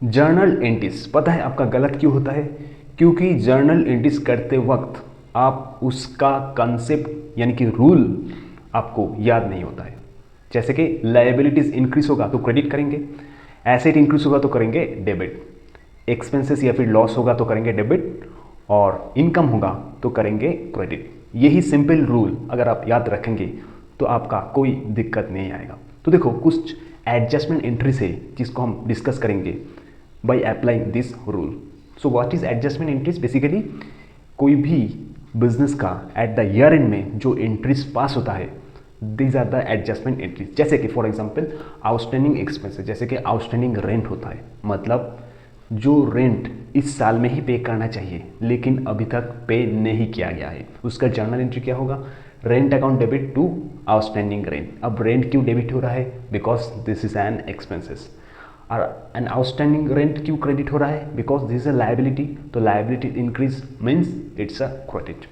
Journal entries पता है आपका गलत क्यों होता है? क्योंकि जर्नल एंट्रीज करते वक्त आप उसका कंसेप्ट यानी कि रूल आपको याद नहीं होता है। जैसे कि लायबिलिटीज इंक्रीज होगा तो क्रेडिट करेंगे, एसेट इंक्रीज होगा तो करेंगे डेबिट, एक्सपेंसेस या फिर लॉस होगा तो करेंगे डेबिट, और इनकम होगा तो करेंगे क्रेडिट। यही सिंपल रूल अगर आप याद रखेंगे तो आपका कोई दिक्कत नहीं आएगा। तो देखो कुछ एडजस्टमेंट एंट्रीज है जिसको हम डिस्कस करेंगे by applying this rule. So what is adjustment entries? Basically कोई भी बिजनेस का एट द ईयर एंड में जो एंट्रीज पास होता है these are the adjustment entries. जैसे कि फॉर एग्जांपल आउटस्टैंडिंग एक्सपेंसेस, जैसे कि आउटस्टैंडिंग रेंट होता है, मतलब जो रेंट इस साल में ही पे करना चाहिए लेकिन अभी तक पे नहीं किया गया है, उसका जर्नल एंट्री क्या होगा? Rent account debit to outstanding rent. अब रेंट क्यों डेबिट हो रहा है? Because this is an expenses. और एन आउटस्टैंडिंग रेंट क्यों क्रेडिट हो रहा है? Because this is a liability, तो liability increase means it's a credit.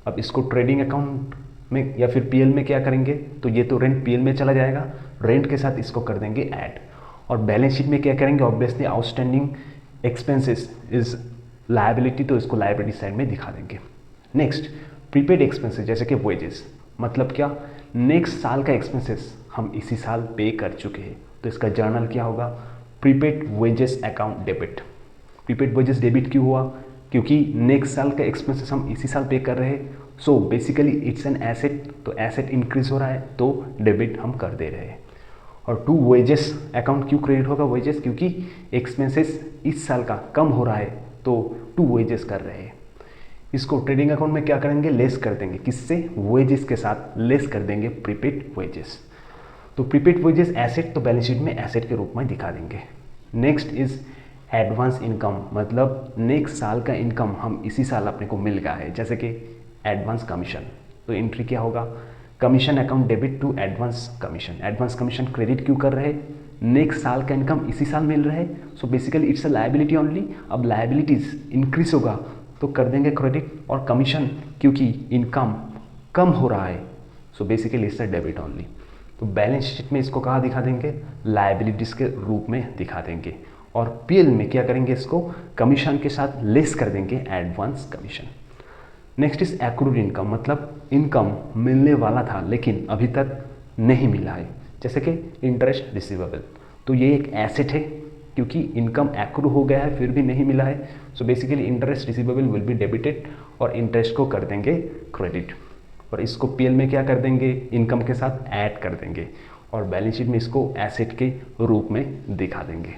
अब इसको ट्रेडिंग अकाउंट में या फिर पीएल में क्या करेंगे? तो ये तो रेंट पीएल में चला जाएगा, रेंट के साथ इसको कर देंगे ऐड। और बैलेंस शीट में क्या करेंगे? Obviously outstanding expenses is liability, तो इसको लायबिलिटी साइड में दिखा देंगे। नेक्स्ट प्रीपेड एक्सपेंसेस, जैसे कि वेजेस, मतलब क्या? नेक्स्ट साल का एक्सपेंसेस हम इसी साल पे कर चुके हैं, तो इसका जर्नल क्या होगा? Prepaid wages account debit. Prepaid wages debit क्यों हुआ? क्योंकि नेक्स्ट साल का एक्सपेंसेस हम इसी साल पे कर रहे हैं, so basically it's an asset, तो एसेट इंक्रीज हो रहा है तो डेबिट हम कर दे रहे हैं। और टू वेजेस अकाउंट क्यों क्रेडिट होगा? वेजेस क्योंकि एक्सपेंसेस इस साल का कम हो रहा है तो टू वेजेस कर रहे हैं। इसको ट्रेडिंग अकाउंट में क्या करेंगे? लेस कर देंगे, किससे? वेजेस के साथ लेस कर देंगे प्रीपेड वेजेस। तो प्रीपेड वेजेस एसेट, तो बैलेंस शीट में एसेट के रूप में दिखा देंगे। नेक्स्ट इज एडवांस इनकम, मतलब नेक्स्ट साल का इनकम हम इसी साल अपने को मिल गया है, जैसे कि एडवांस कमीशन, तो एंट्री क्या होगा? Commission account debit to advance commission. Advance commission credit क्यों कर रहे हैं? नेक्स्ट साल का इनकम इसी साल मिल रहा है, so basically it's a liability only. अब लायबिलिटीज इंक्रीज होगा तो कर देंगे क्रेडिट, और कमीशन क्योंकि इनकम कम हो रहा है, so basically it's a debit only. तो बैलेंस शीट में इसको कहाँ दिखा देंगे? लायबिलिटीज के रूप में दिखा देंगे। और पीएल में क्या करेंगे? इसको कमीशन के साथ लेस कर देंगे advance commission. Next is accrued income, मतलब इनकम मिलने वाला था लेकिन अभी तक नहीं मिला है, जैसे कि इंटरेस्ट रिसीवेबल, तो ये एक एसेट है क्योंकि इनकम एक्रू हो गया है फिर भी नहीं मिला है, so basically interest receivable will be debited और इंटरेस्ट को कर देंगे क्रेडिट, और इसको पीएल में क्या कर देंगे? इनकम के साथ ऐड कर देंगे, और बैलेंस शीट में इसको एसेट के रूप में दिखा देंगे।